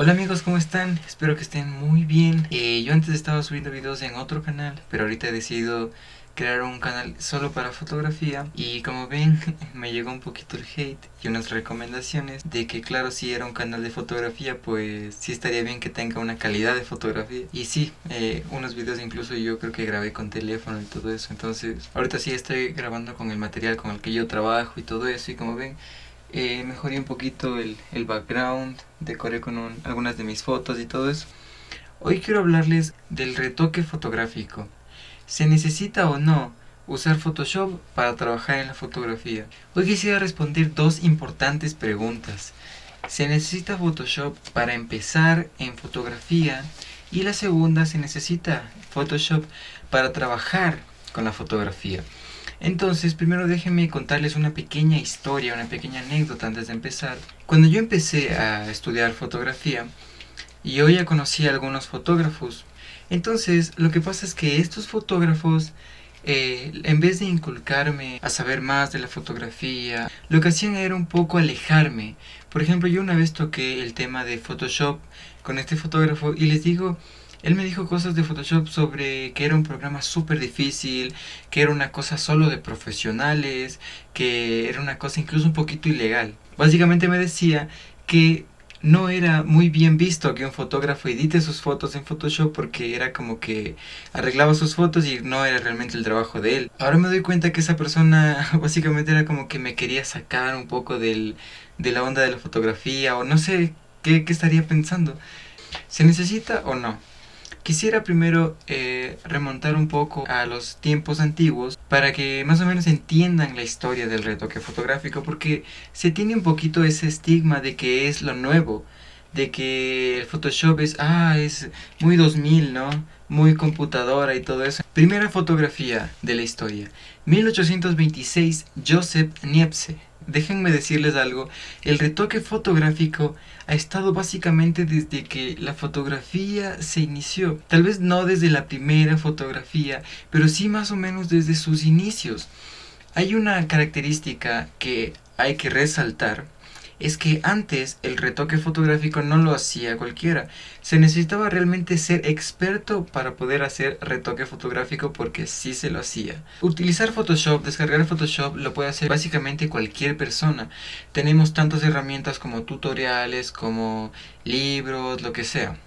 Hola amigos, ¿cómo están? Espero que estén muy bien. Yo antes estaba subiendo videos en otro canal, pero ahorita he decidido crear un canal solo para fotografía. Y como ven, me llegó un poquito el hate y unas recomendaciones de que claro, si era un canal de fotografía, pues sí estaría bien que tenga una calidad de fotografía. Y sí, unos videos incluso yo creo que grabé con teléfono y todo eso. Entonces, ahorita sí estoy grabando con el material con el que yo trabajo y todo eso. Y como ven, mejoré un poquito el background, decoré con algunas de mis fotos y todo eso. Hoy quiero hablarles del retoque fotográfico. ¿Se necesita o no usar Photoshop para trabajar en la fotografía? Hoy quisiera responder dos importantes preguntas. ¿Se necesita Photoshop para empezar en fotografía? Y la segunda, ¿se necesita Photoshop para trabajar con la fotografía? Entonces, primero déjenme contarles una pequeña historia, una pequeña anécdota antes de empezar. Cuando yo empecé a estudiar fotografía, yo ya conocí a algunos fotógrafos. Entonces, lo que pasa es que estos fotógrafos, en vez de inculcarme a saber más de la fotografía, lo que hacían era un poco alejarme. Por ejemplo, yo una vez toqué el tema de Photoshop con este fotógrafo y les digo, él me dijo cosas de Photoshop sobre que era un programa súper difícil, que era una cosa solo de profesionales, que era una cosa incluso un poquito ilegal. Básicamente me decía que no era muy bien visto que un fotógrafo edite sus fotos en Photoshop porque era como que arreglaba sus fotos y no era realmente el trabajo de él. Ahora me doy cuenta que esa persona básicamente era como que me quería sacar un poco de la onda de la fotografía o no sé qué estaría pensando. ¿Se necesita o no? Quisiera primero remontar un poco a los tiempos antiguos para que más o menos entiendan la historia del retoque fotográfico, porque se tiene un poquito ese estigma de que es lo nuevo, de que el Photoshop es muy 2000, ¿no? Muy computadora y todo eso. Primera fotografía de la historia, 1826, Joseph Niepce. Déjenme decirles algo, el retoque fotográfico ha estado básicamente desde que la fotografía se inició. Tal vez no desde la primera fotografía, pero sí más o menos desde sus inicios. Hay una característica que hay que resaltar, es que antes el retoque fotográfico no lo hacía cualquiera. Se necesitaba realmente ser experto para poder hacer retoque fotográfico porque sí se lo hacía. Utilizar Photoshop, descargar Photoshop lo puede hacer básicamente cualquier persona. Tenemos tantas herramientas como tutoriales, como libros, lo que sea.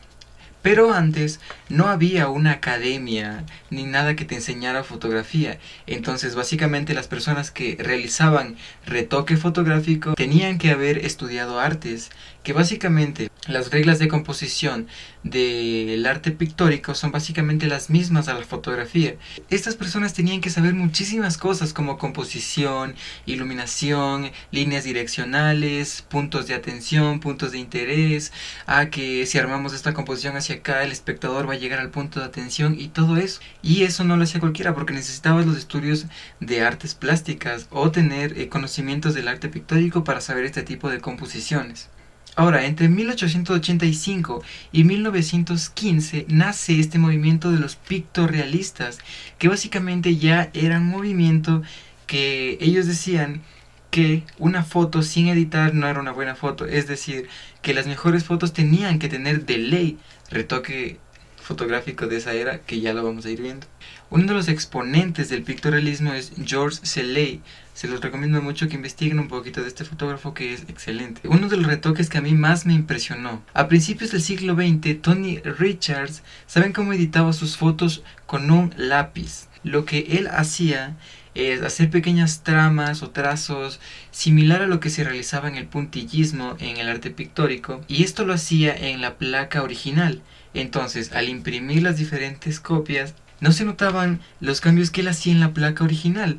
Pero antes no había una academia ni nada que te enseñara fotografía. Entonces básicamente las personas que realizaban retoque fotográfico tenían que haber estudiado artes, que básicamente las reglas de composición del arte pictórico son básicamente las mismas a la fotografía. Estas personas tenían que saber muchísimas cosas como composición, iluminación, líneas direccionales, puntos de atención, puntos de interés, a que si armamos esta composición hacia acá el espectador va a llegar al punto de atención y todo eso. Y eso no lo hacía cualquiera porque necesitabas los estudios de artes plásticas o tener conocimientos del arte pictórico para saber este tipo de composiciones. Ahora, entre 1885 y 1915 nace este movimiento de los pictorrealistas, que básicamente ya era un movimiento que ellos decían que una foto sin editar no era una buena foto, es decir, que las mejores fotos tenían que tener de ley retoque fotográfico de esa era, que ya lo vamos a ir viendo. Uno de los exponentes del pictorialismo es Georges Seurat. Se los recomiendo mucho que investiguen un poquito de este fotógrafo que es excelente. Uno de los retoques que a mí más me impresionó. A principios del siglo XX, Tony Richards, ¿saben cómo editaba sus fotos? Con un lápiz. Lo que él hacía es hacer pequeñas tramas o trazos similar a lo que se realizaba en el puntillismo en el arte pictórico, y esto lo hacía en la placa original. Entonces, al imprimir las diferentes copias, no se notaban los cambios que él hacía en la placa original.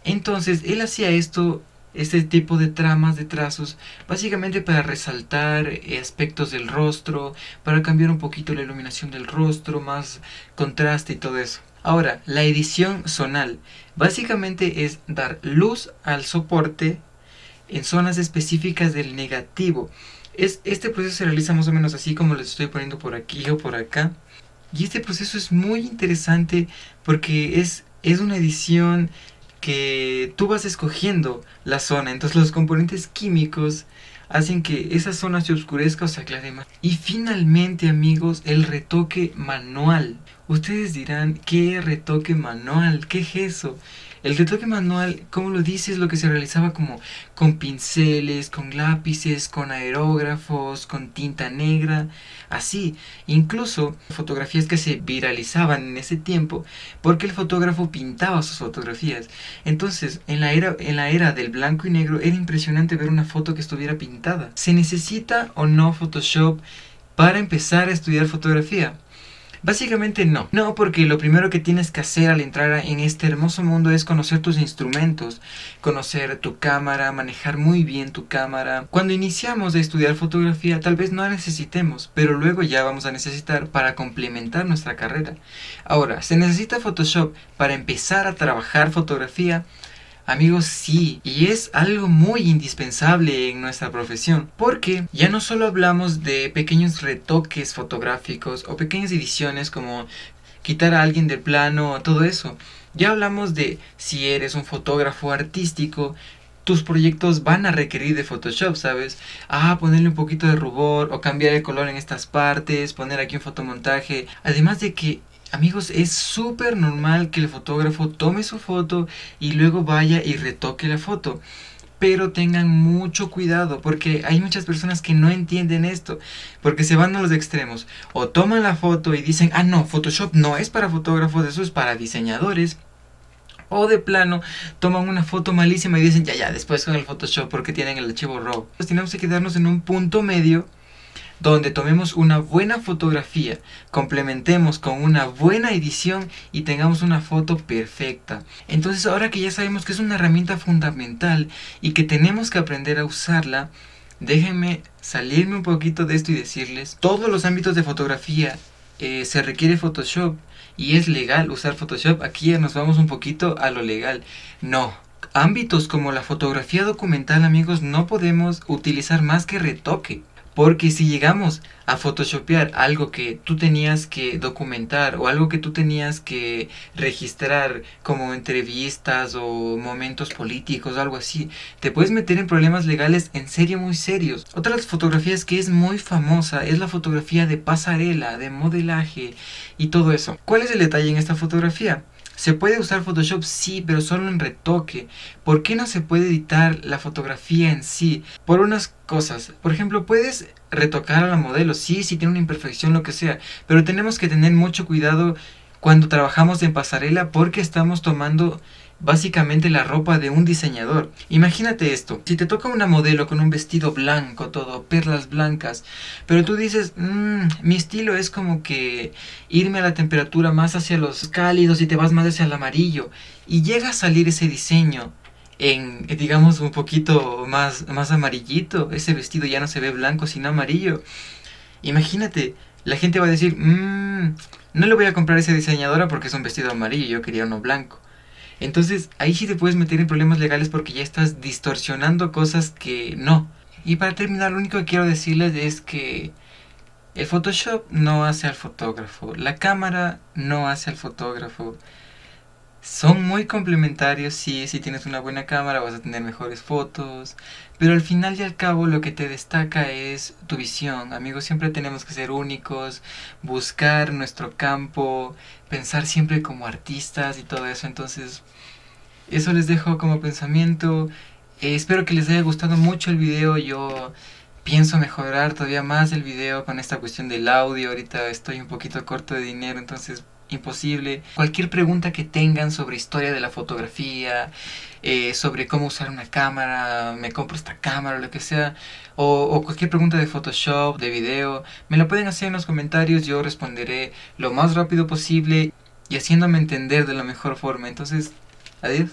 Entonces, él hacía este tipo de tramas, de trazos, básicamente para resaltar aspectos del rostro, para cambiar un poquito la iluminación del rostro, más contraste y todo eso. Ahora, la edición zonal básicamente es dar luz al soporte en zonas específicas del negativo. Este proceso se realiza más o menos así como les estoy poniendo por aquí o por acá. Y este proceso es muy interesante porque es una edición que tú vas escogiendo la zona. Entonces los componentes químicos hacen que esa zona se oscurezca o se aclare más. Y finalmente, amigos, el retoque manual. Ustedes dirán, ¿qué retoque manual? ¿Qué es eso? El retoque manual, como lo dice, es lo que se realizaba como con pinceles, con lápices, con aerógrafos, con tinta negra, así. Incluso fotografías que se viralizaban en ese tiempo porque el fotógrafo pintaba sus fotografías. Entonces, en la era del blanco y negro era impresionante ver una foto que estuviera pintada. ¿Se necesita o no Photoshop para empezar a estudiar fotografía? Básicamente no. No, porque lo primero que tienes que hacer al entrar en este hermoso mundo es conocer tus instrumentos, conocer tu cámara, manejar muy bien tu cámara. Cuando iniciamos a estudiar fotografía tal vez no la necesitemos, pero luego ya vamos a necesitar para complementar nuestra carrera. Ahora, ¿se necesita Photoshop para empezar a trabajar fotografía? Amigos, sí, y es algo muy indispensable en nuestra profesión, porque ya no solo hablamos de pequeños retoques fotográficos o pequeñas ediciones como quitar a alguien del plano o todo eso. Ya hablamos de si eres un fotógrafo artístico, tus proyectos van a requerir de Photoshop, ¿sabes? Ponerle un poquito de rubor o cambiar el color en estas partes, poner aquí un fotomontaje. Además de que, amigos, es súper normal que el fotógrafo tome su foto y luego vaya y retoque la foto. Pero tengan mucho cuidado porque hay muchas personas que no entienden esto, porque se van a los extremos. O toman la foto y dicen, no, Photoshop no es para fotógrafos, eso es para diseñadores. O de plano, toman una foto malísima y dicen, ya, después con el Photoshop porque tienen el archivo RAW. Pues tenemos que quedarnos en un punto medio donde tomemos una buena fotografía, complementemos con una buena edición y tengamos una foto perfecta. Entonces, ahora que ya sabemos que es una herramienta fundamental y que tenemos que aprender a usarla, déjenme salirme un poquito de esto y decirles, todos los ámbitos de fotografía se requiere Photoshop y es legal usar Photoshop. Aquí ya nos vamos un poquito a lo legal. No. Ámbitos como la fotografía documental, amigos, no podemos utilizar más que retoque. Porque si llegamos a photoshopear algo que tú tenías que documentar o algo que tú tenías que registrar como entrevistas o momentos políticos o algo así, te puedes meter en problemas legales en serio muy serios. Otra de las fotografías que es muy famosa es la fotografía de pasarela, de modelaje y todo eso. ¿Cuál es el detalle en esta fotografía? ¿Se puede usar Photoshop? Sí, pero solo en retoque. ¿Por qué no se puede editar la fotografía en sí? Por unas cosas. Por ejemplo, puedes retocar a la modelo. Sí, tiene una imperfección, lo que sea. Pero tenemos que tener mucho cuidado cuando trabajamos en pasarela porque estamos tomando básicamente la ropa de un diseñador. Imagínate esto, si te toca una modelo con un vestido blanco, todo, perlas blancas, pero tú dices, mi estilo es como que irme a la temperatura más hacia los cálidos y te vas más hacia el amarillo, y llega a salir ese diseño en, digamos, un poquito más amarillito, ese vestido ya no se ve blanco sino amarillo. Imagínate, la gente va a decir, no le voy a comprar a esa diseñadora porque es un vestido amarillo, yo quería uno blanco. Entonces ahí sí te puedes meter en problemas legales porque ya estás distorsionando cosas que no. Y para terminar, lo único que quiero decirles es que el Photoshop no hace al fotógrafo, la cámara no hace al fotógrafo. Son muy complementarios, sí, si tienes una buena cámara vas a tener mejores fotos, pero al final y al cabo lo que te destaca es tu visión. Amigos, siempre tenemos que ser únicos, buscar nuestro campo, pensar siempre como artistas y todo eso. Entonces, eso les dejo como pensamiento. Espero que les haya gustado mucho el video. Yo pienso mejorar todavía más el video con esta cuestión del audio. Ahorita estoy un poquito corto de dinero, entonces imposible. Cualquier pregunta que tengan sobre historia de la fotografía, sobre cómo usar una cámara, me compro esta cámara o lo que sea, o cualquier pregunta de Photoshop, de video, me lo pueden hacer en los comentarios. Yo responderé lo más rápido posible y haciéndome entender de la mejor forma. Entonces, adiós.